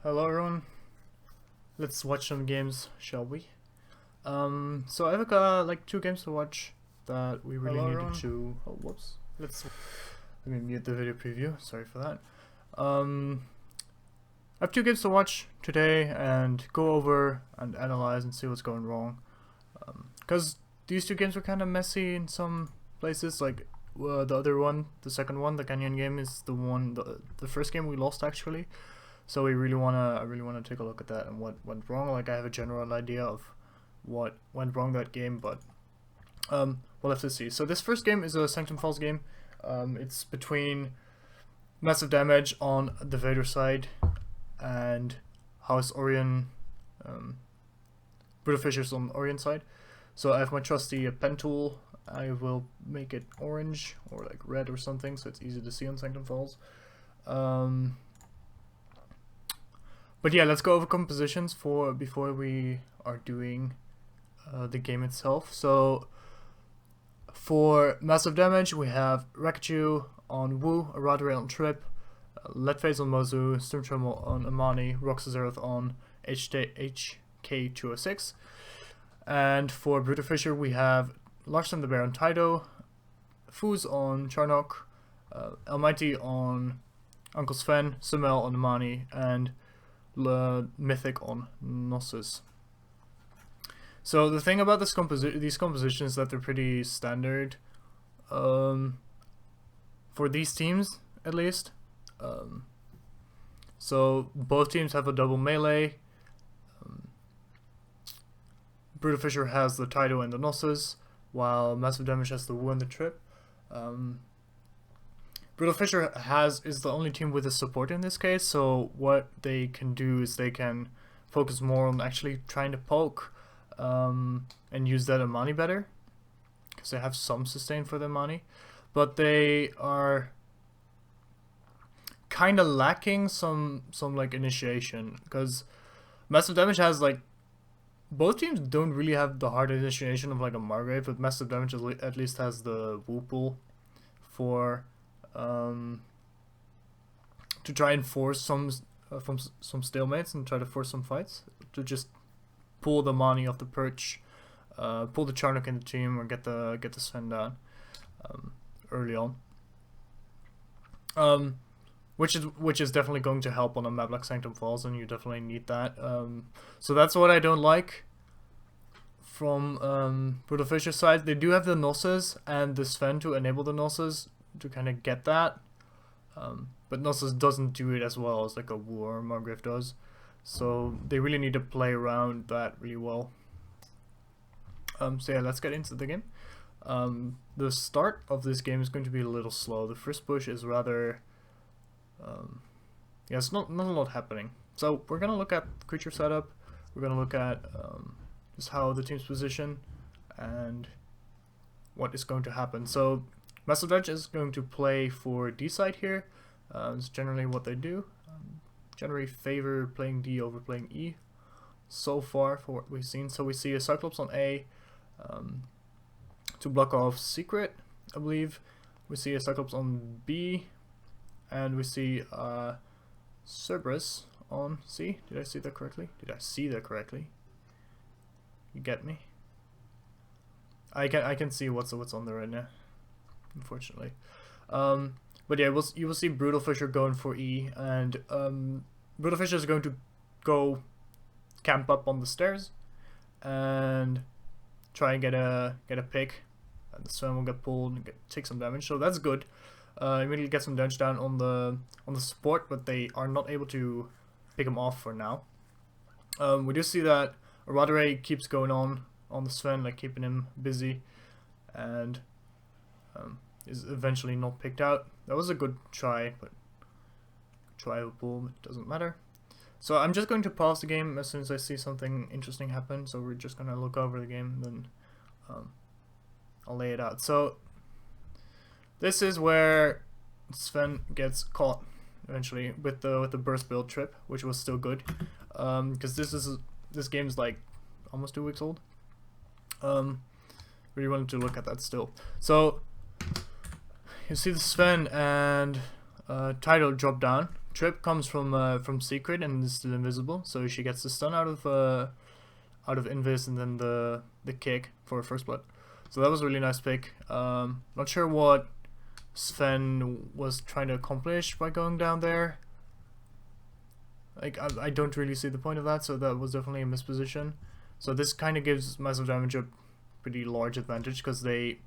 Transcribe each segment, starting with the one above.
Hello everyone, let's watch some games, shall we? So I've got like two games to watch that we really needed to. Oh, whoops. Let me mute the video preview. Sorry for that. I have two games to watch today and go over and analyze and see what's going wrong. Because these two games were kind of messy in some places. Like the other one, the second one, the Canyon game, is the first game we lost actually. So I really wanna take a look at that and what went wrong. Like I have a general idea of what went wrong that game, but we'll have to see. So this first game is a Sanctum Falls game. It's between Massive Damage on the Vader side and House Orion, Brutofishers on Orion side. So I have my trusty pen tool. I will make it orange or like red or something, so it's easy to see on Sanctum Falls. But yeah, let's go over compositions before we are doing the game itself. So for Massive Damage, we have Rakachu on Wu, Aradore on Trip, Leadphase on Mozu, Stormtremor on Amani, Roxazeroth on HK206. And for Brutofisher, we have Larsen the Bear on Tydo, Fooz on Charnock, Almighty on Uncle Sven, Summel on Amani, and Mythic on Gnosis. So the thing about these compositions is that they're pretty standard for these teams, at least. So both teams have a double melee. Brutofisher has the Tydo and the Gnosis, while Massive Damage has the Wu and the Trip. Brutofisher is the only team with a support in this case, so what they can do is they can focus more on actually trying to poke and use that Amani better, because they have some sustain for the Amani, but they are kind of lacking some like initiation, because Massive Damage has like, both teams don't really have the hard initiation of like a Margrave, but Massive Damage at least has the Wu pool for to try and force some stalemates and try to force some fights, to just pull the Mani off the perch, pull the Charnock in the team, or get the Sven down early on. Which is definitely going to help on a map like Sanctum Falls, and you definitely need that. So that's what I don't like from Brutofisher's side. They do have the Gnosis and the Sven to enable the Gnosis to kind of get that, but Gnosis doesn't do it as well as like a Wu or Margrave does, so they really need to play around that really well. So yeah, let's get into the game. The start of this game is going to be a little slow. The first push is rather yeah, it's not a lot happening. So we're gonna look at creature setup, we're gonna look at just how the team's position and what is going to happen. So Massive Damage is going to play for D side here. It's generally what they do. Generally favor playing D over playing E so far for what we've seen. So we see a Cyclops on A to block off Secret, I believe. We see a Cyclops on B, and we see Cerberus on C. Did I see that correctly? You get me? I can see what's on there right now, unfortunately. But yeah, you will see Brutofisher going for E, and Brutofisher is going to go camp up on the stairs and try and get a pick, and the Sven will get pulled and take some damage. So that's good. Immediately get some damage down on the support, but they are not able to pick him off for now. We do see that Aradore keeps going on the Sven, like keeping him busy, and is eventually not picked out. That was a good try, but tryable, it doesn't matter. So I'm just going to pause the game as soon as I see something interesting happen. So we're just gonna look over the game, and then I'll lay it out. So this is where Sven gets caught eventually with the burst build trip, which was still good, because this game's like almost 2 weeks old. Really wanted to look at that still. So you see the Sven and Tydo drop down Trip comes from Secret and is still invisible, so she gets the stun out of Invis and then the kick for first blood. So that was a really nice pick. Not sure what Sven was trying to accomplish by going down there. Like I don't really see the point of that, so that was definitely a misposition. So this kind of gives Massive Damage a pretty large advantage, because the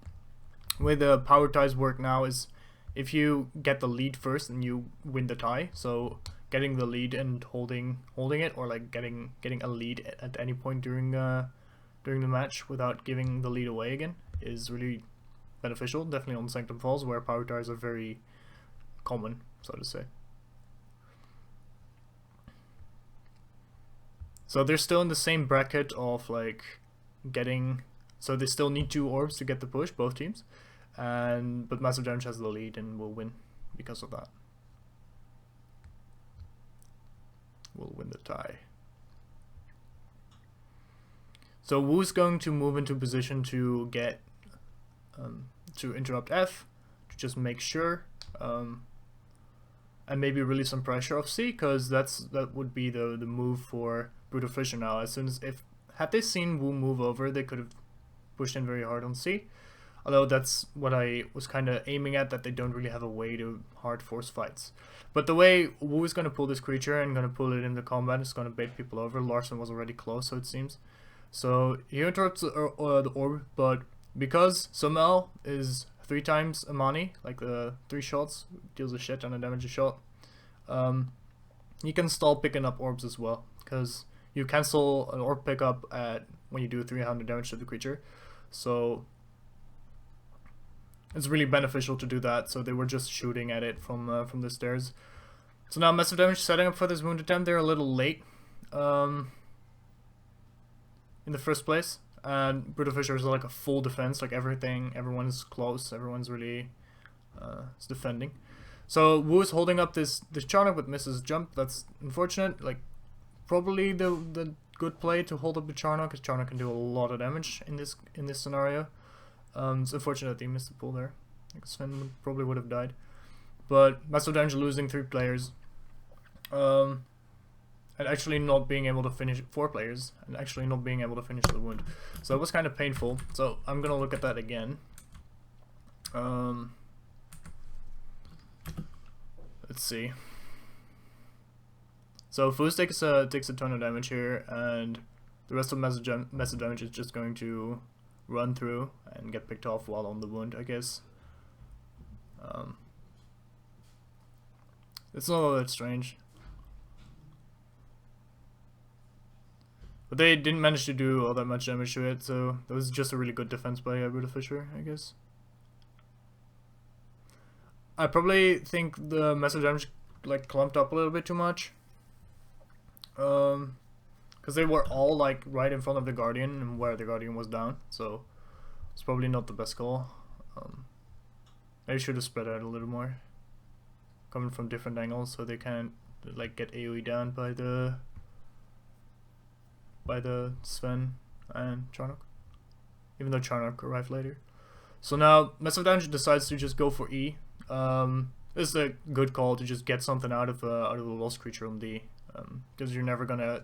way the power ties work now is if you get the lead first and you win the tie. So getting the lead and holding it, or like getting a lead at any point during the match without giving the lead away again is really beneficial. Definitely on Sanctum Falls, where power ties are very common, so to say. So they're still in the same bracket of like getting. So they still need 2 orbs to get the push, both teams, but Massive Damage has the lead and will win because of that. Will win the tie. So Wu's going to move into position to get to interrupt F, to just make sure, and maybe release some pressure off C, because that would be the move for Brutal Fisher now. As soon as had they seen Wu move over, they could have pushed in very hard on C. Although that's what I was kind of aiming at, that they don't really have a way to hard force fights. But the way Wu is going to pull this creature and going to pull it into combat is going to bait people over. Larson was already close, so it seems. So he interrupts the orb, but because Summel is 3 times Amani, like the 3 shots, deals a shit ton of damage a shot, you can stall picking up orbs as well, because you cancel an orb pickup when you do 300 damage to the creature. So it's really beneficial to do that. So they were just shooting at it from the stairs. So now Massive Damage setting up for this wound attempt. They're a little late in the first place, and Brutal Fisher is like a full defense. Like everyone's close. Everyone's really is defending. So Wu is holding up this Charnock but misses jump. That's unfortunate. Like probably the good play to hold up the Charnock, because Charnock can do a lot of damage in this scenario. It's unfortunate that he missed the pull there. Like Sven probably would have died. But Massive Damage losing 3 players. And actually not being able to finish 4 players, and actually not being able to finish the wound. So it was kind of painful. So I'm gonna look at that again. Let's see. So Fuz takes a ton of damage here, and the rest of Massive Damage is just going to run through and get picked off while on the wound, I guess. It's not all that strange. But they didn't manage to do all that much damage to it, so that was just a really good defense by Brutal Fisher, I guess. I probably think the Massive Damage like clumped up a little bit too much. Because they were all like right in front of the Guardian and where the Guardian was down, so it's probably not the best call. They should have spread out a little more, coming from different angles, so they can't like get AoE down by the Sven and Charnock, even though Charnock arrived later. So now Massive Damage decides to just go for E. This is a good call to just get something out of the lost creature on D, because you're never gonna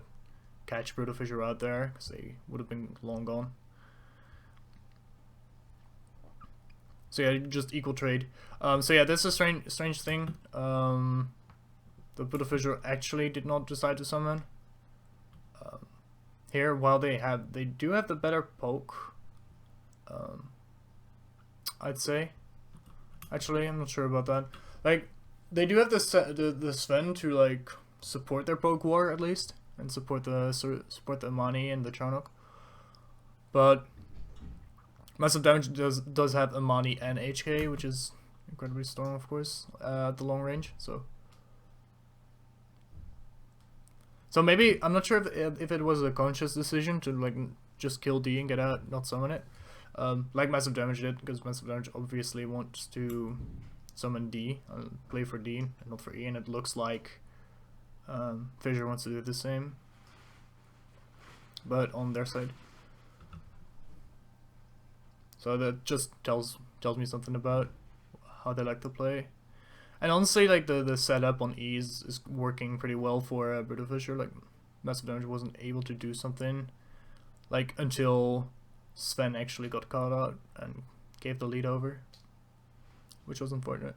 catch Brutal Fisher out there, because they would have been long gone. So yeah, just equal trade. So yeah, this is a strange thing. The Brutal Fisher actually did not decide to summon here, while they do have the better poke. I'd say. Actually, I'm not sure about that. Like, they do have the Sven to like support their poke war at least, and support the Amani and the Charnock. But Massive Damage does have Amani and HK, which is incredibly strong, of course, at the long range. So maybe, I'm not sure if it was a conscious decision to like just kill D and get out, not summon it, like Massive Damage did, because Massive Damage obviously wants to summon D, play for D and not for E, and it looks like Fissure wants to do the same, but on their side. So that just tells me something about how they like to play. And honestly, like the setup on E is working pretty well for Brutal Fisher. Like Massive Damage wasn't able to do something like until Sven actually got caught out and gave the lead over, which was unfortunate.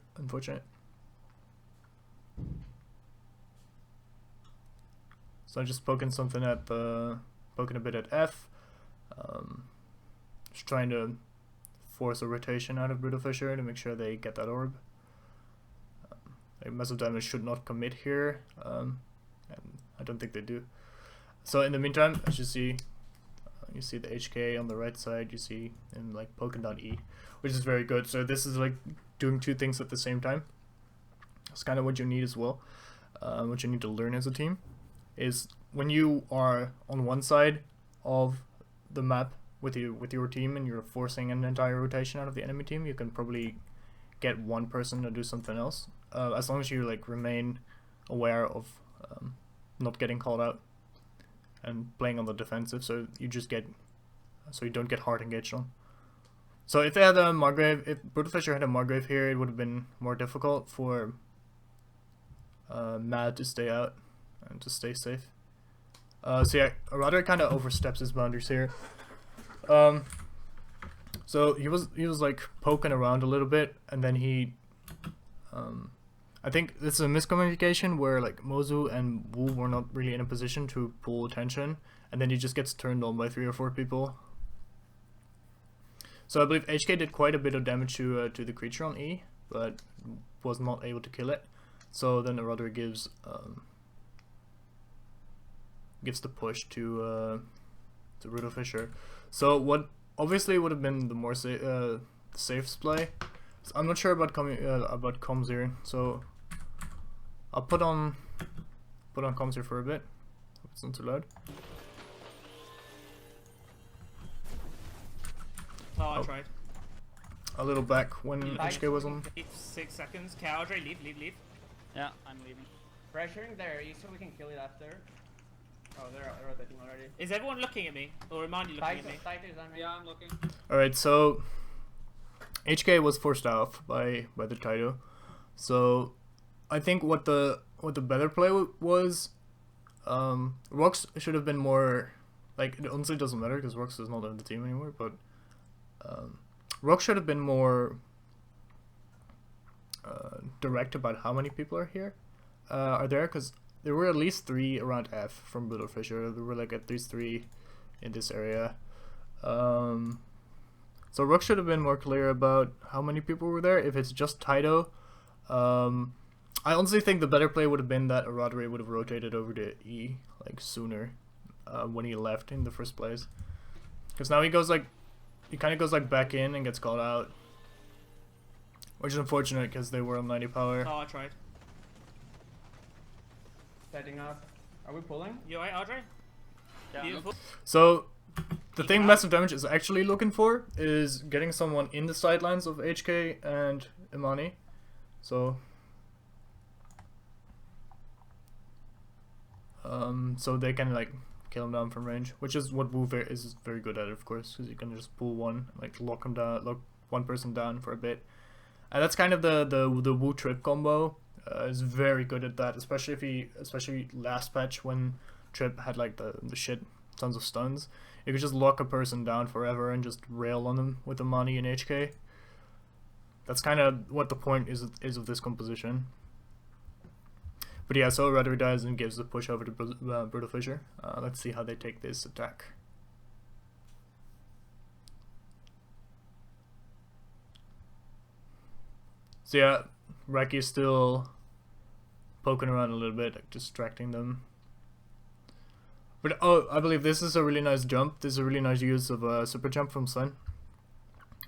So I'm just poking something at poking a bit at F. Just trying to force a rotation out of Brutal Fisher to make sure they get that orb. Massive Damage should not commit here, and I don't think they do. So in the meantime, as you see the HK on the right side, you see him like poking down E, which is very good. So this is like doing two things at the same time. That's kind of what you need as well. What you need to learn as a team is when you are on one side of the map with your team and you're forcing an entire rotation out of the enemy team, you can probably get one person to do something else, as long as you like remain aware of not getting called out and playing on the defensive, so you don't get hard engaged on. So if they had a Margrave, if Brutal Fisher had a Margrave here, it would have been more difficult for MaD to stay out and to stay safe. So yeah, Radar kind of oversteps his boundaries here. So he was like poking around a little bit, and then he, I think this is a miscommunication where like Mozu and Wu were not really in a position to pull attention, and then he just gets turned on by 3 or 4 people. So I believe HK did quite a bit of damage to the creature on E, but was not able to kill it. So then Radar gives the push to Brutal Fisher. So what obviously would have been the more safe play. So I'm not sure about comms here, so I'll put on comms here for a bit. Hope it's not too loud. Oh, I tried. A little back when HK was on. 6 seconds. Audrey, leave. Yeah, I'm leaving. Pressuring there, so we can kill it after. Oh, they're rotating already. Is everyone looking at me? Or am I looking at me? Yeah, I'm looking. Alright, so HK was forced off by the Taito. So I think what the better play was, Rox should have been more, like, it honestly doesn't matter because Rox is not on the team anymore, but Rox should have been more direct about how many people are here, are there, because there were at least 3 around F from Brutal Fisher. There were like at least 3 in this area. So Rook should have been more clear about how many people were there. If it's just Taito, I honestly think the better play would have been that Aradre would have rotated over to E like sooner when he left in the first place. Because now he kind of goes like back in and gets called out, which is unfortunate because they were on 90 power. Oh, I tried. Setting up. Are we pulling? You alright, Audrey? Yeah. Beautiful. So the thing Massive Damage is actually looking for is getting someone in the sidelines of HK and Imani. So so they can like kill him down from range, which is what Wu is very good at, of course, because you can just pull one, like lock one person down for a bit, and that's kind of the Wu Trip combo. Is very good at that, especially last patch when Trip had like the shit tons of stuns. You could just lock a person down forever and just rail on them with the money in HK. That's kind of what the point is of this composition. But yeah, so Rudder dies and gives the push over to Brutal Fisher. Let's see how they take this attack. So yeah, Raki is still poking around a little bit, like distracting them. But oh, I believe this is a really nice jump. This is a really nice use of super jump from Sun,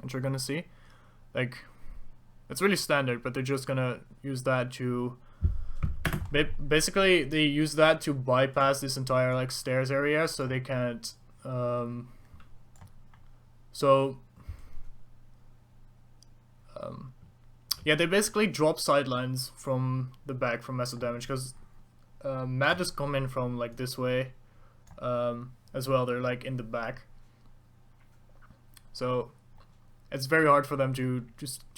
which we're gonna see. Like, it's really standard, but they're just gonna use that to basically they use that to bypass this entire like stairs area, so they can't. Yeah, they basically drop sidelines from the back from Massive Damage, because MaD is coming from like this way as well. They're like in the back. So it's very hard for them to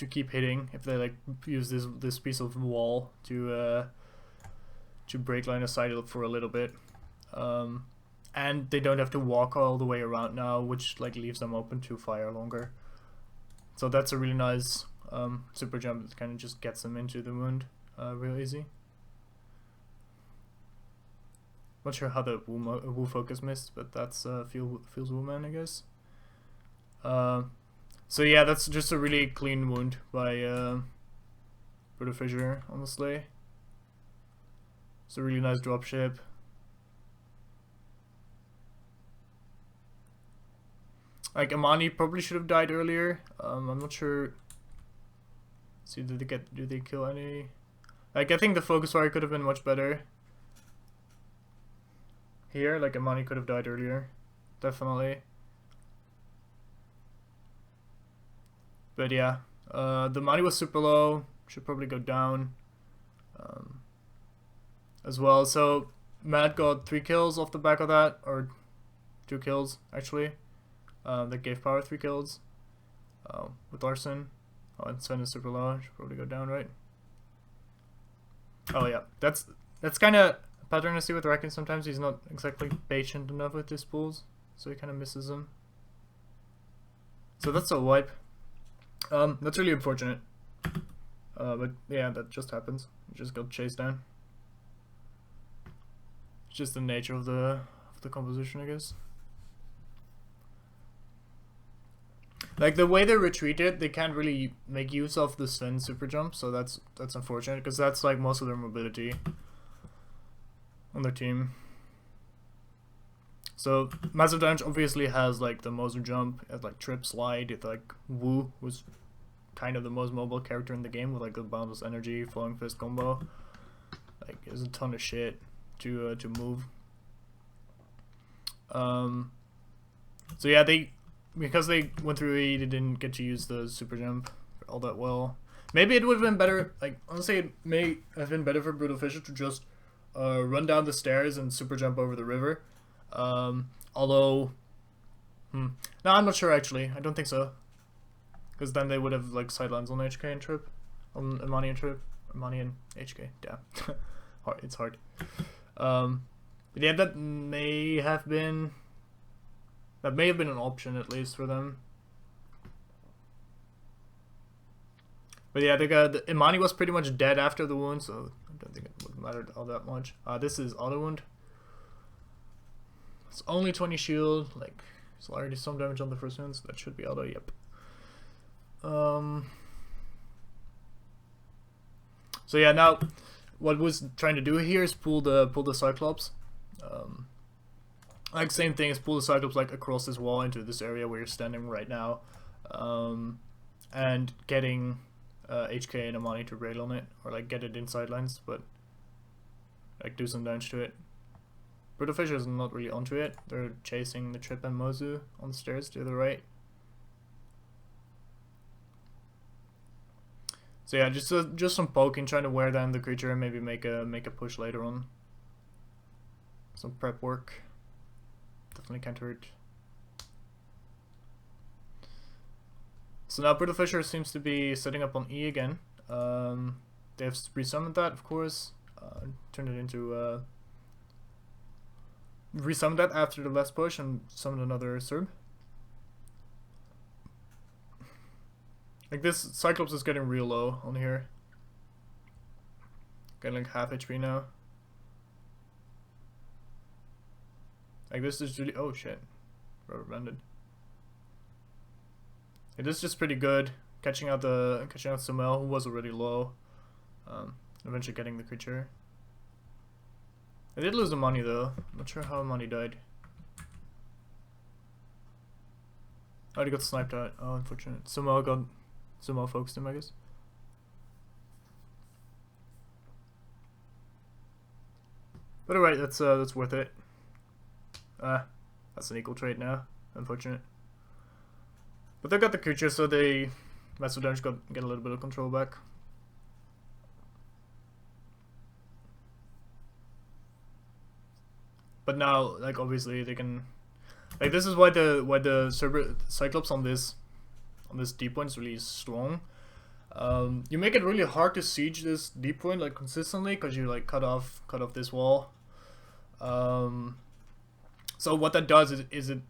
keep hitting if they like use this piece of wall to break line of sight for a little bit. And they don't have to walk all the way around now, which like leaves them open to fire longer. So that's a really nice super jump that kind of just gets them into the wound real easy. Not sure how the Wu focus missed, but that's feels Wu Man, I guess. So yeah, that's just a really clean wound by Brutal Fissure, honestly. It's a really nice dropship. Like Amani probably should have died earlier. I'm not sure. See, do they kill any? Like I think the focus fire could have been much better. Here, like Amani could have died earlier, definitely. But yeah, the Mani was super low. Should probably go down as well. So MaD got 3 kills off the back of that, or 2 kills actually. That gave Power 3 kills with Larson. Oh, and Sven is super low. Should probably go down, right? Oh yeah, that's kind of pattern I see with Rakin. Sometimes he's not exactly patient enough with his pulls, so he kind of misses them. So that's a wipe. That's really unfortunate. But yeah, that just happens. You just got chased down. It's just the nature of the composition, I guess. Like the way they retreated, they can't really make use of the Sven super jump, so that's unfortunate because that's like most of their mobility on their team. So Massive Damage obviously has like the most jump, it like trip slide. It like Wu was kind of the most mobile character in the game with like the boundless energy, flowing fist combo. Like there's a ton of shit to move. So yeah, because they went through E, they didn't get to use the super jump all that well. Maybe it would have been better. Like honestly, it may have been better for Brutal Fissure to just run down the stairs and super jump over the river. Although, no, I'm not sure actually. I don't think so, because then they would have like sidelines on HK and Trip, on Amani and Trip, Amani and HK. Damn, hard. It's hard. But yeah, that may have been an option at least for them. But yeah, Imani was pretty much dead after the wound, so I don't think it would matter all that much. This is auto wound. It's only 20 shield, like it's already some damage on the first one, so that should be auto. Yep. So yeah, now what was trying to do here is pull the Cyclops. Like same thing as pull the Cyclops like across this wall into this area where you're standing right now, and getting HK and Amani to rail on it, or like get it inside lines, but like do some damage to it. Brutal Fissure is not really onto it. They're chasing the Trip and Mozu on the stairs to the right. So yeah, just some poking, trying to wear down the creature and maybe make a push later on. Some prep work. Definitely can't hurt. So now Brutal Fissure seems to be setting up on E again. They have resummoned that, of course. Turned it into resummoned that after the last push and summoned another Serb. Like this Cyclops is getting real low on here. Getting like half HP now. Like this is really, oh shit, rubber banded. It is just pretty good catching out Samel, who was already low. Eventually getting the creature. I did lose the money though. I'm not sure how money died. Oh, he got sniped out. Oh, unfortunate. Samel focused him, I guess. But alright, that's worth it. That's an equal trade now. Unfortunate. But they got the creature, so they Massive Damage get a little bit of control back. But now, like obviously they can, like this is why the Cyclops on on this D point is really strong. You make it really hard to siege this D point like consistently because you like cut off this wall. So what that does is it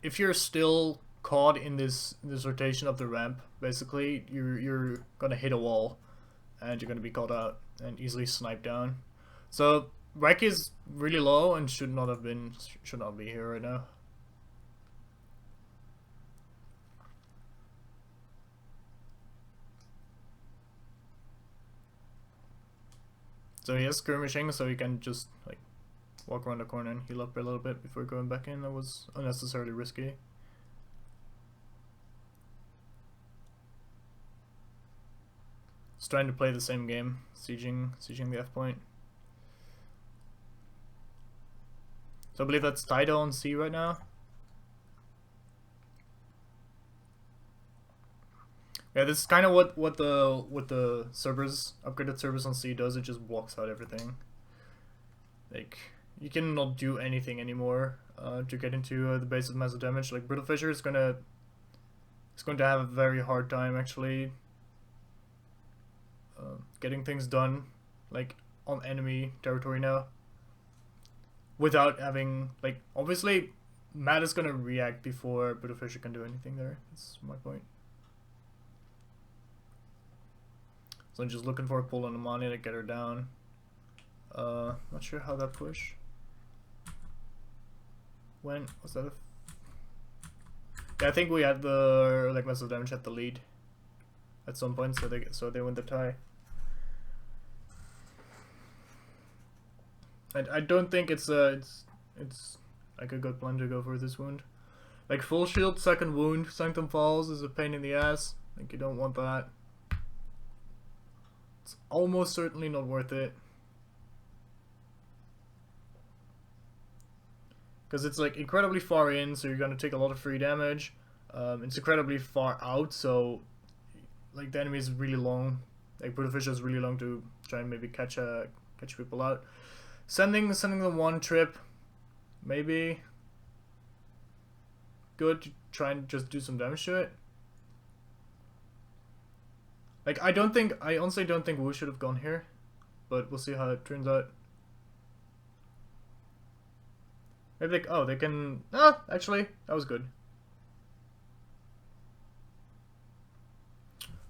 if you're still caught in this rotation of the ramp, basically you're gonna hit a wall and you're gonna be caught out and easily sniped down. So Rek is really low and should not be here right now. So he is skirmishing, so he can just like walk around the corner and heal up a little bit before going back in. That was unnecessarily risky. Just trying to play the same game, sieging the F point. So I believe that's Tidal on C right now. Yeah, this is kind of what the servers, upgraded servers on C does. It just walks out everything. Like, you cannot do anything anymore to get into the base of massive damage. Like, Brutal Fissure is going to have a very hard time actually getting things done, like on enemy territory now. Without having, like, obviously MaD is going to react before Brutal Fissure can do anything there. That's my point. So I'm just looking for a pull on Amani to get her down. Not sure how that push. When was that? Yeah, I think we had the like massive damage at the lead at some point, so they win the tie. I don't think it's like a good plan to go for this wound. Like full shield second wound, Sanctum Falls is a pain in the ass. Like you don't want that. It's almost certainly not worth it. Because it's like incredibly far in, so you're gonna take a lot of free damage. It's incredibly far out, so like the enemy is really long. Like Brutal Fissure is really long to try and maybe catch people out. Sending them one trip, maybe good to try and just do some damage to it. Like I honestly don't think Wu should have gone here, but we'll see how it turns out. Maybe they can. Actually, that was good.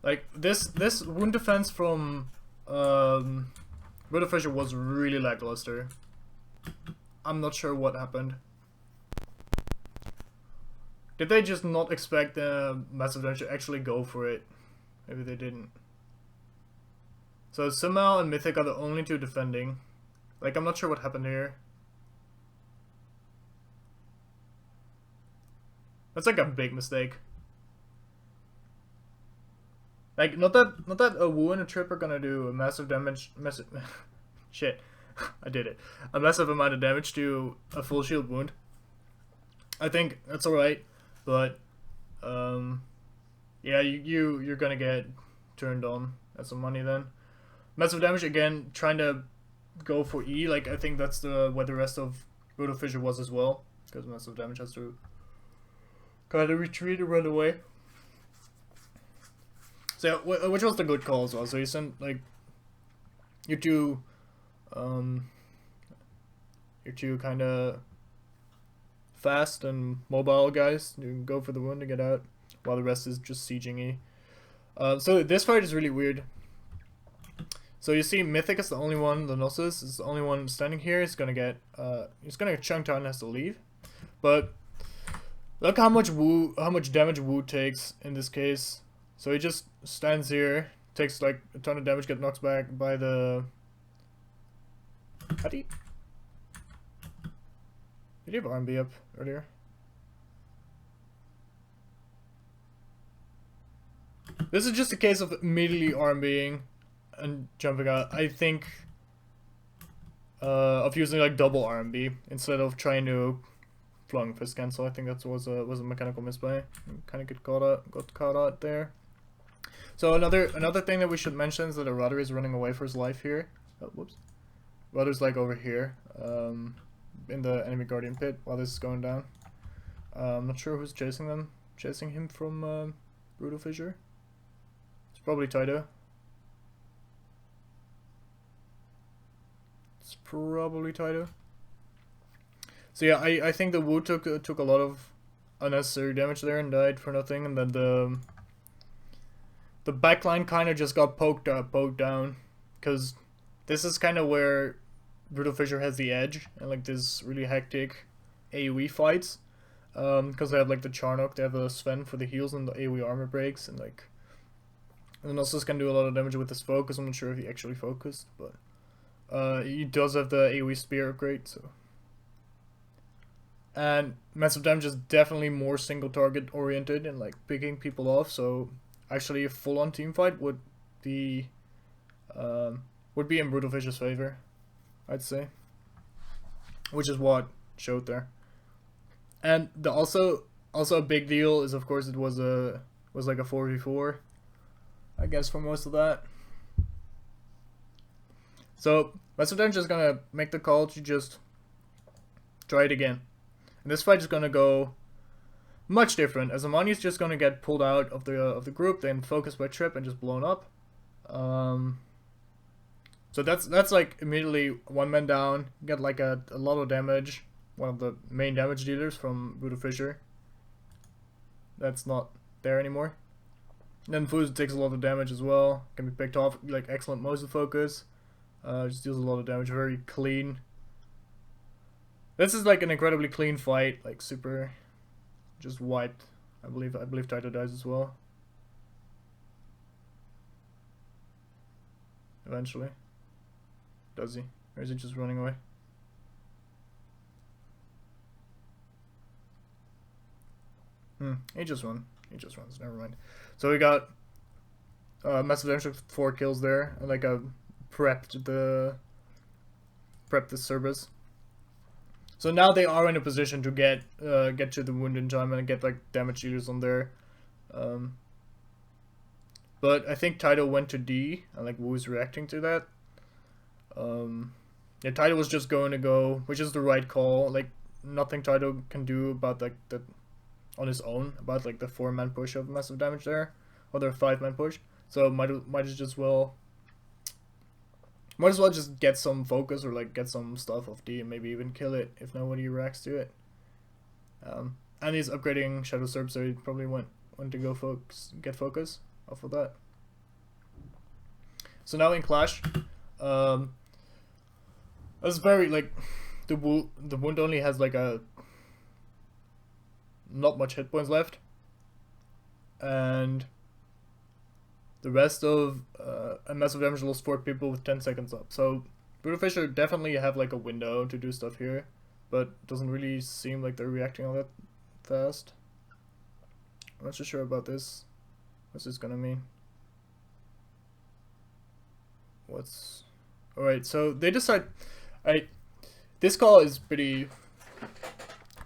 Like this wound defense from Brutal Fissure was really lackluster. I'm not sure what happened. Did they just not expect the massive damage to actually go for it? Maybe they didn't. So Sumal and Mythic are the only two defending. Like I'm not sure what happened here. That's like a big mistake. Like not that a Wu and a Trip are gonna do a massive damage. Shit, I did it. A massive amount of damage to a full shield wound. I think that's all right, but yeah, you're gonna get turned on at some money then. Massive damage again, trying to go for E. Like I think that's where the rest of Brutal Fissure was as well, because massive damage has to kind of retreat and run away. So yeah, which was the good call as well. So you sent like your two kind of fast and mobile guys. You can go for the wound to get out, while the rest is just sieging E. So this fight is really weird. So you see Mythic is the only one, the Gnosis is the only one standing here. He's gonna get chunked out and has to leave. But look how much damage Wu takes in this case. So he just stands here, takes like a ton of damage, gets knocked back by the... Did he have RMB up earlier? This is just a case of immediately RMBing and jumping out. I think of using like double RMB instead of trying to flung fist cancel. I think that was a mechanical misplay. Kind of got caught out there. So another thing that we should mention is that a Rudder is running away for his life here. Oh, whoops. Rudder's like over here, in the enemy guardian pit while this is going down. I'm not sure who's chasing him from Brutal Fissure. It's probably Taito. It's probably Taito. So yeah, I think the Wu took a lot of unnecessary damage there and died for nothing, and then the backline kind of just got poked down, because this is kind of where Brutal Fissure has the edge and like this really hectic AoE fights, because they have like the Charnok, they have a Sven for the heals and the AoE armor breaks, and like, and then also can do a lot of damage with his focus. I'm not sure if he actually focused, but he does have the AoE spear upgrade, so. And massive damage is definitely more single target oriented and like picking people off, so actually a full on team fight would be in Brutal Fissure's favor, I'd say. Which is what showed there. And the also a big deal is of course it was like a 4v4, I guess, for most of that. So massive damage is gonna make the call to just try it again. And this fight is gonna go much different, as Amani is just gonna get pulled out of the group, then focused by Trip and just blown up. So that's like immediately one man down, get like a lot of damage. One of the main damage dealers from Brutal Fissure. That's not there anymore. And then Fuz takes a lot of damage as well. Can be picked off, like excellent Mosa focus. Just deals a lot of damage, very clean. This is like an incredibly clean fight, like super, just wiped. I believe Taito dies as well. Eventually. Does he? Or is he just running away? He just runs. Never mind. So we got massive damage with 4 kills there, and like a prepped the Cerberus. So now they are in a position to get to the wound in time and get like damage dealers on there. But I think Taito went to D, and like Wu's reacting to that. Yeah, Taito was just going to go, which is the right call. Like nothing Taito can do about like the on his own about like the 4-man push of massive damage there, or the 5-man push. So might as well just get some focus or like get some stuff off D and maybe even kill it if nobody reacts to it. And he's upgrading Shadow Serb, so he probably went to go get focus off of that. So now in Clash, it's very like the wound only has like not much hit points left, and the rest of a massive damage lost 4 people with 10 seconds up. So Brutal Fissure definitely have like a window to do stuff here, but doesn't really seem like they're reacting all that fast. I'm not so sure about this. What's this gonna mean? Alright, so they decide this call is pretty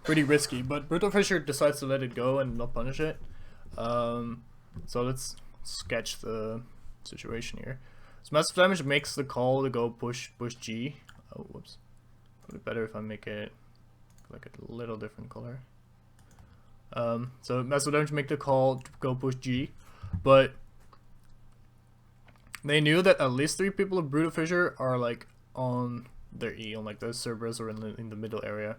risky, but Brutal Fissure decides to let it go and not punish it. So let's sketch the situation here. So massive damage makes the call to go push G. Oh, whoops. Probably better if I make it like a little different color. So massive damage make the call to go push G, but they knew that at least 3 people of Brutal Fissure are like on their E, on like the Cerberus or in the middle area.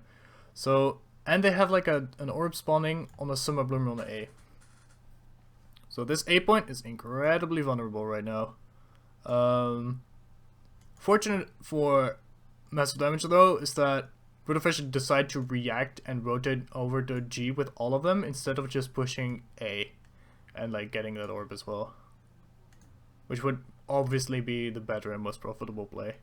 So, and they have like an orb spawning on the Summer Bloomer on the A. So this A point is incredibly vulnerable right now. Fortunate for massive damage though is that Brutal Fissure decide to react and rotate over to G with all of them instead of just pushing A and like getting that orb as well, which would obviously be the better and most profitable play.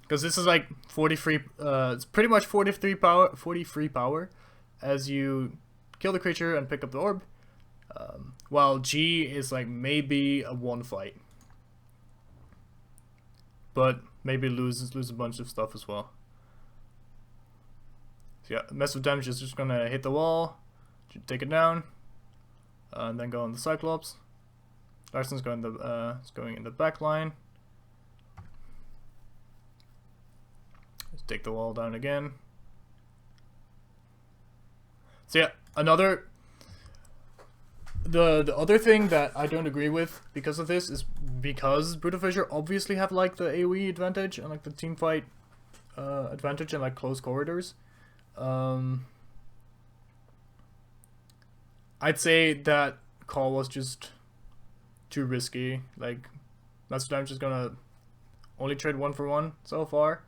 Because this is like 43, it's pretty much 43 power as you kill the creature and pick up the orb, while G is like maybe a 1 fight, but maybe lose a bunch of stuff as well. So yeah, massive damage is just gonna hit the wall, take it down, and then go on the Cyclops. Larson's going in the back line. Let's take the wall down again. So yeah, another the other thing that I don't agree with because of this is because Brutal Fissure obviously have like the AoE advantage and like the team fight advantage in like close corridors. I'd say that call was just too risky. Like, Master Damage is gonna only trade 1-for-1 so far,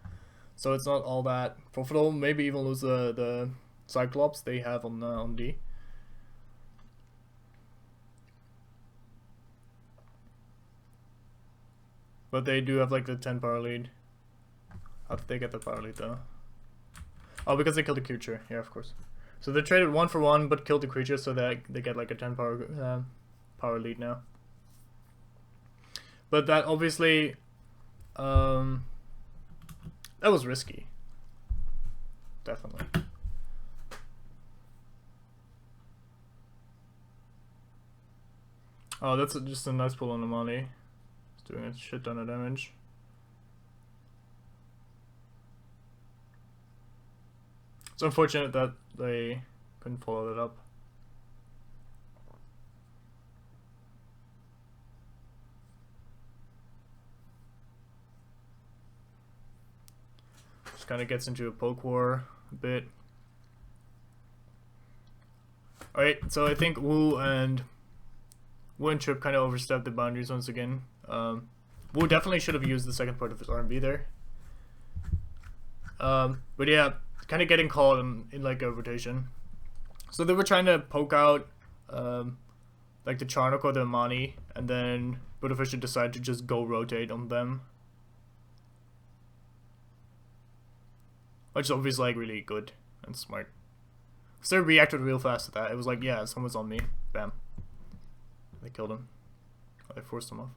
so it's not all that profitable. Maybe even lose the Cyclops they have on D. But they do have like the 10 power lead. How did they get the power lead though? Oh, because they killed the creature. Yeah, of course. So they traded 1-for-1 but killed the creature, so that they get like a 10 power lead now. But that obviously that was risky. Definitely. Oh, that's just a nice pull on the money. It's doing a shit ton of damage. It's unfortunate that they couldn't follow that up. Just kind of gets into a poke war a bit. Alright, so I think Wu and Chip kind of overstepped the boundaries once again. Wu definitely should have used the second part of his R&B there. But yeah, kind of getting caught in like a rotation. So they were trying to poke out like the Charnock or the Amani, and then Brutal Fissure decided to just go rotate on them. Which is obviously like really good and smart. So they reacted real fast to that. It was like, yeah, someone's on me. Bam. They killed him. They forced him off.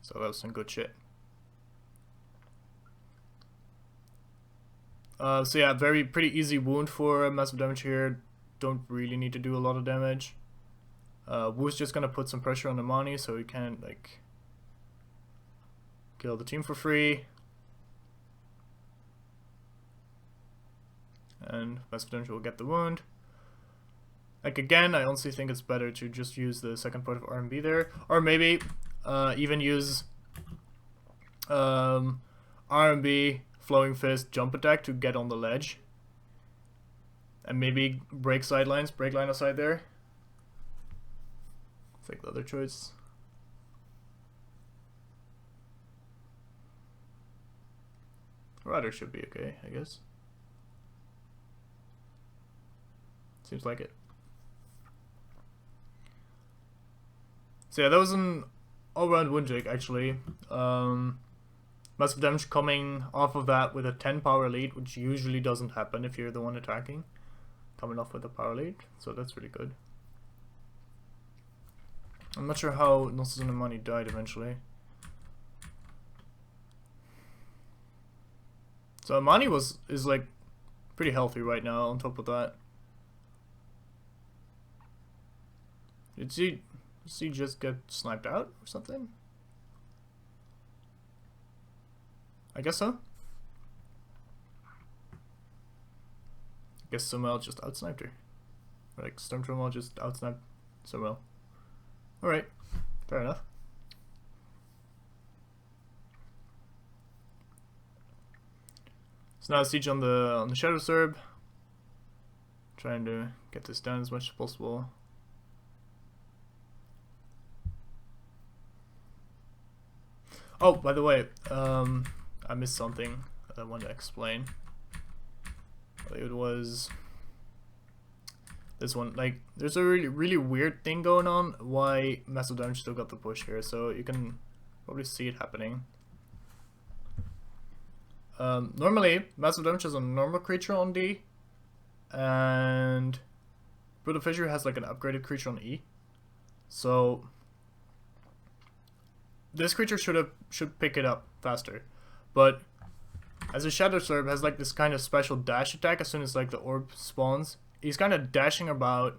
So that was some good shit. So yeah, pretty easy wound for massive damage here. Don't really need to do a lot of damage. Wu's just gonna put some pressure on the Mani so he can't like kill the team for free. And massive damage will get the wound. Like again, I honestly think it's better to just use the second part of R&B there, or maybe even use R&B Flowing Fist jump attack to get on the ledge, and maybe break sidelines, break line of sight there. It's like the other choice. Rider should be okay, I guess. Seems like it. So yeah, that was an all-round win jig actually. Massive damage coming off of that with a 10 power lead, which usually doesn't happen if you're the one attacking. Coming off with a power lead, so that's really good. I'm not sure how Nonsense and Money died eventually. So Amani is like pretty healthy right now on top of that. Did he just get sniped out or something? I guess so. I guess someone just outsniped her. Or like Storm Troll just outsniped someone. Alright, fair enough. So now siege on the Shadow Serb. Trying to get this done as much as possible. Oh, by the way, I missed something that I wanted to explain. It was this one. Like, there's a really weird thing going on why Massive Damage still got the push here, so you can probably see it happening. Normally, Massive Damage is a normal creature on D, and Brutal Fissure has like an upgraded creature on E. So this creature should pick it up faster, but as a Shadow Serb has like this kind of special dash attack as soon as like the orb spawns. He's kind of dashing about,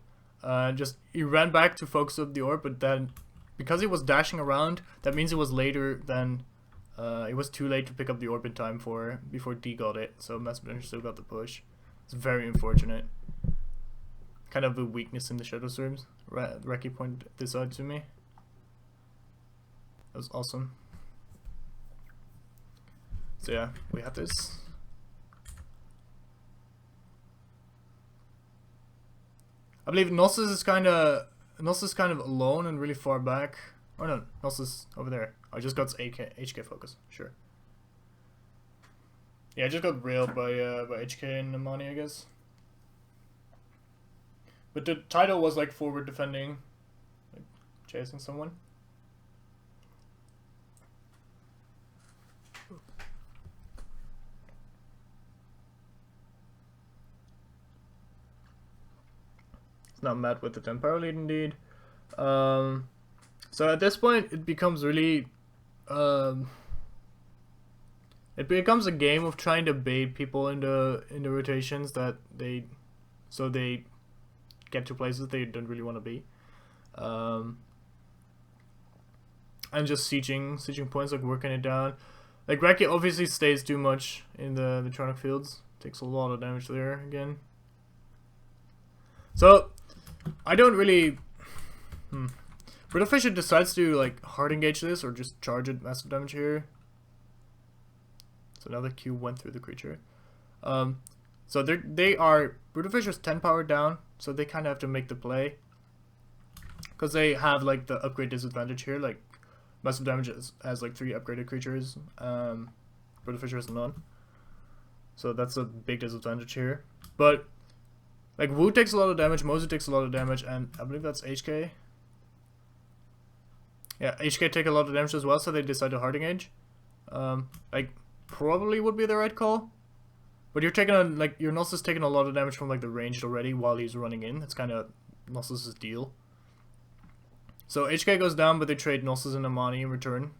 he ran back to focus up the orb, but then because he was dashing around, that means it was later than it was too late to pick up the orb in time before D got it. So Massive Damage still got the push. It's very unfortunate. kind of a weakness in the Shadow Serps. Reki pointed this out to me. That was awesome. So yeah, we have this. I believe Knossos is kind of alone and really far back. Oh no, Knossos over there. I just got HK focus. Sure. Yeah, I just got railed by HK and Amani, I guess. But the title was like forward defending, like chasing someone. It's not MaD with the 10 power lead indeed. So at this point it becomes really it becomes a game of trying to bait people into rotations that they get to places they don't really want to be. And just sieging points, like working it down. Like Reki obviously stays too much in the Tronic fields. Takes a lot of damage there again. So I don't really But if Fisher decides to like hard engage this or just charge it massive damage here. So now the Q went through the creature. So they are Brutal Fisher's 10 power down, so they kind of have to make the play. Because they have like the upgrade disadvantage here, like massive damage has like 3 upgraded creatures. Brutal Fisher has none. So that's a big disadvantage here. But like Wu takes a lot of damage, Mozu takes a lot of damage, and I believe that's HK. Yeah, HK take a lot of damage as well, so they decide to hard engage. Like probably would be the right call. But you're taking your Knossos taking a lot of damage from like the ranged already while he's running in. That's kind of Knossos' deal. So HK goes down, but they trade Knossos and Amani in return.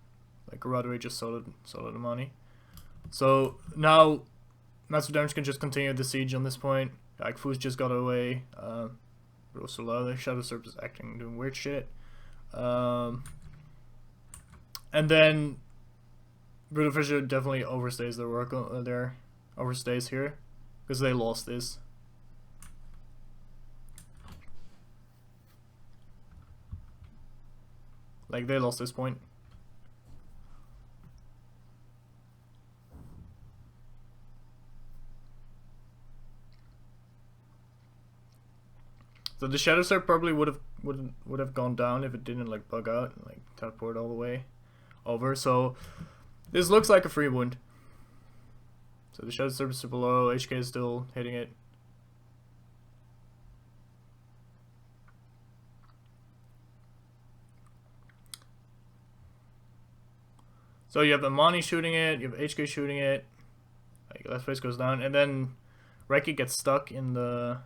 Like Radore just solid Amani. So now massive damage can just continue the siege on this point. Like Fus just got away. Rosala, the Shadow Serp is doing weird shit. And then Brutal Fisher definitely overstays their work there. Overstays here. Because they lost this. Like they lost this point. So the Shadow Serp probably would have gone down if it didn't like bug out and like teleport all the way over. So this looks like a free wound. So the Shadow Serp is below, HK is still hitting it. So you have Amani shooting it, you have HK shooting it. Like left face goes down, and then Reki gets stuck in the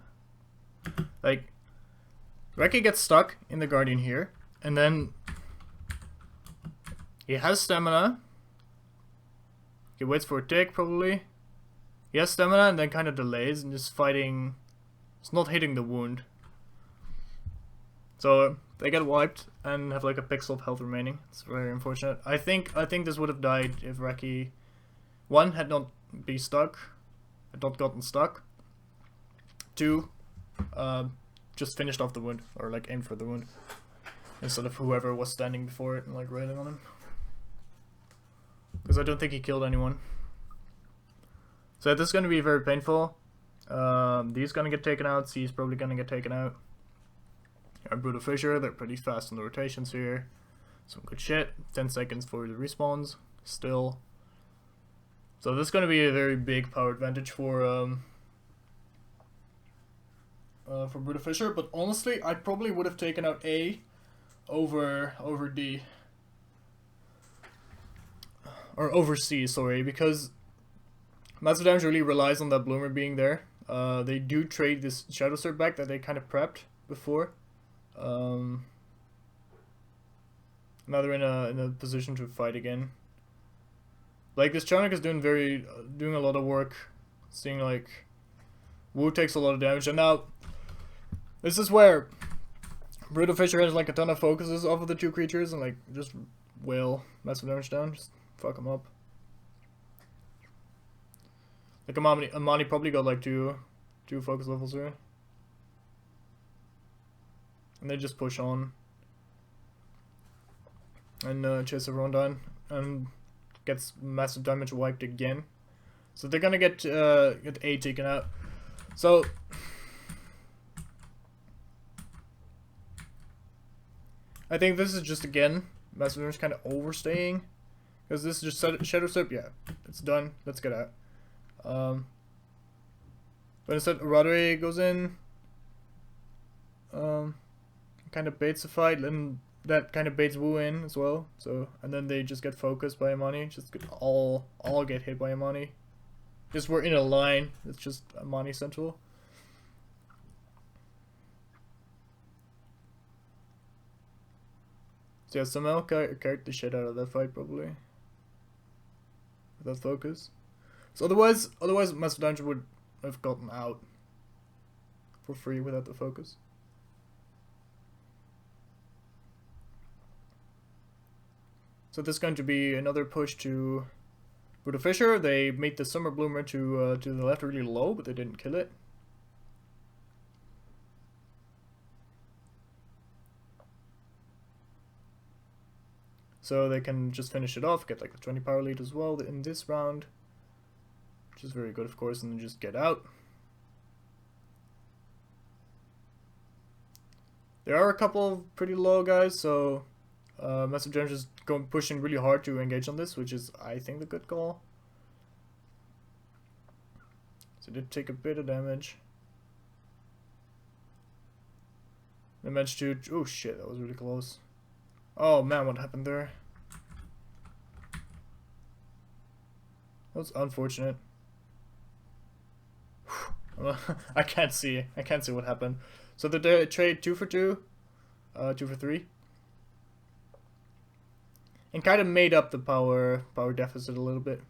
Reki gets stuck in the Guardian here, and then he has stamina. He waits for a tick probably. He has stamina and then kind of delays and just fighting. It's not hitting the wound. So they get wiped and have like a pixel of health remaining. It's very unfortunate. I think this would have died if Reki 1 had not been stuck, had not gotten stuck. 2, just finished off the wound or like aimed for the wound instead of whoever was standing before it and like railing on him. Because I don't think he killed anyone. So this is going to be very painful. D's going to get taken out. C's probably going to get taken out. Brutal Fisher, they're pretty fast on the rotations here. Some good shit. 10 seconds for the respawns. Still. So this is going to be a very big power advantage for Brutal Fisher. But honestly, I probably would have taken out A over D. Or over C, sorry, because massive damage really relies on that Bloomer being there. They do trade this Shadow Serp back that they kind of prepped before. Now they're in a position to fight again. Like this Tronic is doing a lot of work. Seeing like Wu takes a lot of damage, and now this is where Brutal Fisher has like a ton of focuses off of the 2 creatures and like just wail massive damage down. Just fuck them up. Like Amani probably got like two focus levels here. And they just push on. And chase everyone down. And gets massive damage wiped again. So they're gonna get A taken out. So I think this is just again massive damage kind of overstaying. Because this is just Shadow Step, yeah, it's done. Let's get out. But instead Rodri goes in. Kind of baits the fight, and that kind of baits Wu in as well. So, and then they just get focused by Amani. Just get all get hit by Amani. Just we're in a line. It's just Amani central. So yeah, somehow carried the shit out of that fight probably. With that focus. So otherwise Master Dungeon would have gotten out for free without the focus. So this is going to be another push to Buddha Fisher. They made the Summer Bloomer to the left really low, but they didn't kill it. So they can just finish it off, get like the 20 power lead as well in this round. Which is very good, of course, and then just get out. There are a couple of pretty low guys, so Massive Gems is pushing really hard to engage on this, which is, I think, the good call. So it did take a bit of damage. They managed to... Oh shit, that was really close. Oh man, what happened there? That was unfortunate. I can't see what happened. So they trade 2 for 2, 2 for 3. And kind of made up the power deficit a little bit.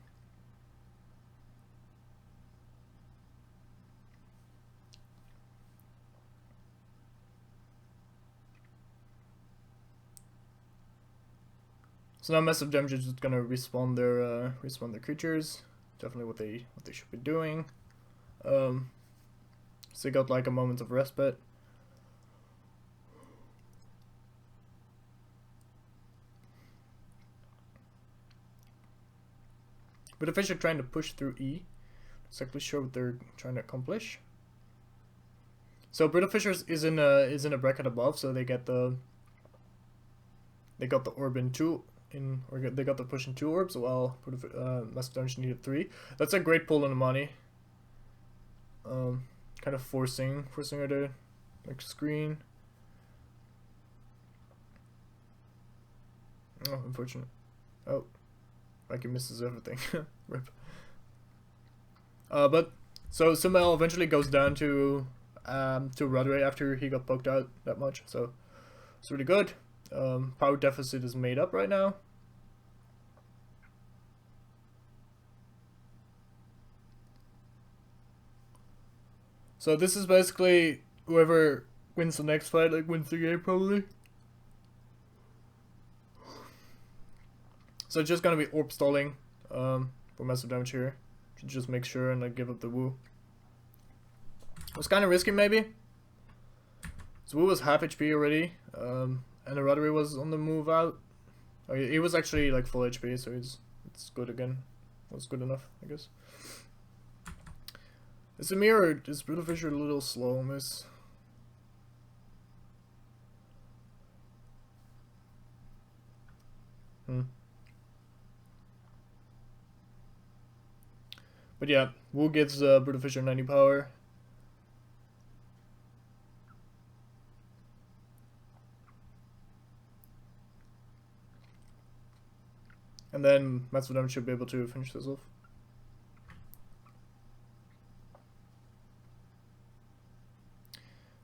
So now Massive Damage is just gonna respawn their creatures. Definitely what they should be doing. So they got like a moment of respite. But the fish are trying to push through E. Not exactly sure what they're trying to accomplish. So Brita Fishers is in a bracket above, so they got the orb in 2 or they got the push in 2 orbs, while Massive Dungeon needed 3. That's a great pull on the money. Kind of forcing her to like screen. Oh, unfortunate. Oh. Like he misses everything. Rip. But so Simel eventually goes down to Rodri after he got poked out that much. So it's really good. Power deficit is made up right now. So this is basically whoever wins the next fight, like wins the game probably. So it's just gonna be orb stalling for Massive Damage here. To just make sure and like give up the Wu. It was kind of risky maybe. So Wu was half HP already, and the Rodri was on the move out. Oh, he was actually like full HP, so it's good again. Was good enough, I guess. Is the mirror, is Brutal Fisher a little slow on this? But yeah, Wu gives Brutal Fisher 90 power. And then Massive Damage should be able to finish this off.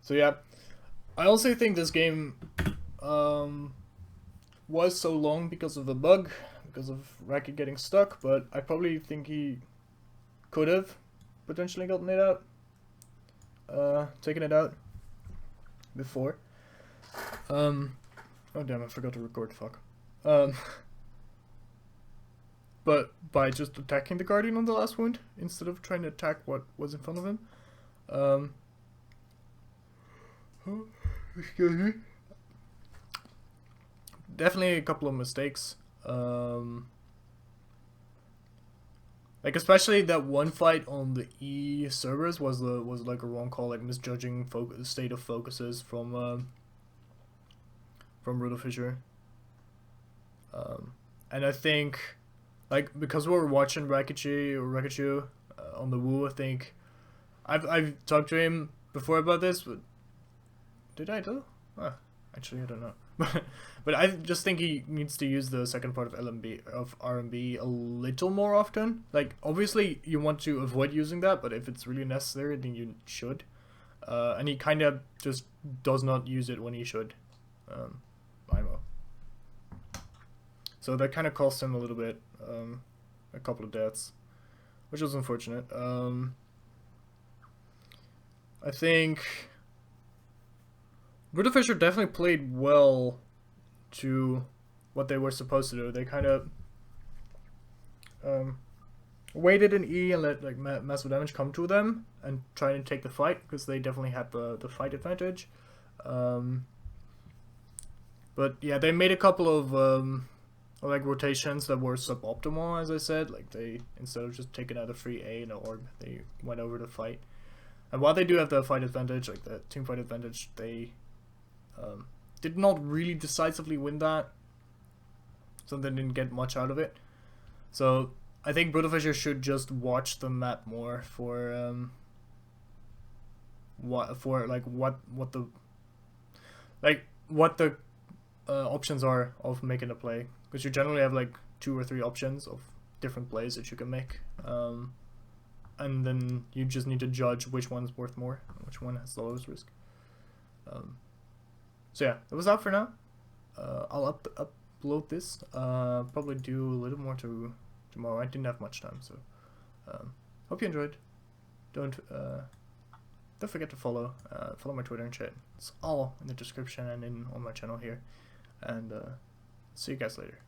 So yeah, I also think this game was so long because of the bug, because of Raki getting stuck, but I probably think he could have potentially gotten it out, taken it out before. Oh damn, I forgot to record, fuck. But by just attacking the Guardian on the last wound, instead of trying to attack what was in front of him. Excuse me. Definitely a couple of mistakes. Like especially that one fight on the E servers was like a wrong call, like misjudging state of focuses from Brutal Fisher. And I think, like, because we were watching Rakachu on the Woo, I think I've talked to him before about this, but did I do? Actually, I don't know. But I just think he needs to use the second part of RMB a little more often. Like, obviously, you want to avoid using that, but if it's really necessary, then you should. And he kind of just does not use it when he should. IMO. So that kind of cost him a little bit, a couple of deaths, which was unfortunate. I think Brutal Fisher definitely played well to what they were supposed to do. They kind of waited in E and let like massive damage come to them and try and take the fight, because they definitely had the fight advantage. But yeah, they made a couple of like rotations that were suboptimal, as I said. Like they, instead of just taking out a free A in an orb, they went over to fight. And while they do have the fight advantage, like the team fight advantage, they did not really decisively win that, so they didn't get much out of it. So I think Brutal Fisher should just watch the map more for what the options are of making a play, because you generally have like 2 or 3 options of different plays that you can make, and then you just need to judge which one's worth more and which one has the lowest risk. So yeah, that was that for now. I'll upload this. Probably do a little more tomorrow. I didn't have much time, so hope you enjoyed. Don't forget to follow my Twitter and chat. It's all in the description and on my channel here. And see you guys later.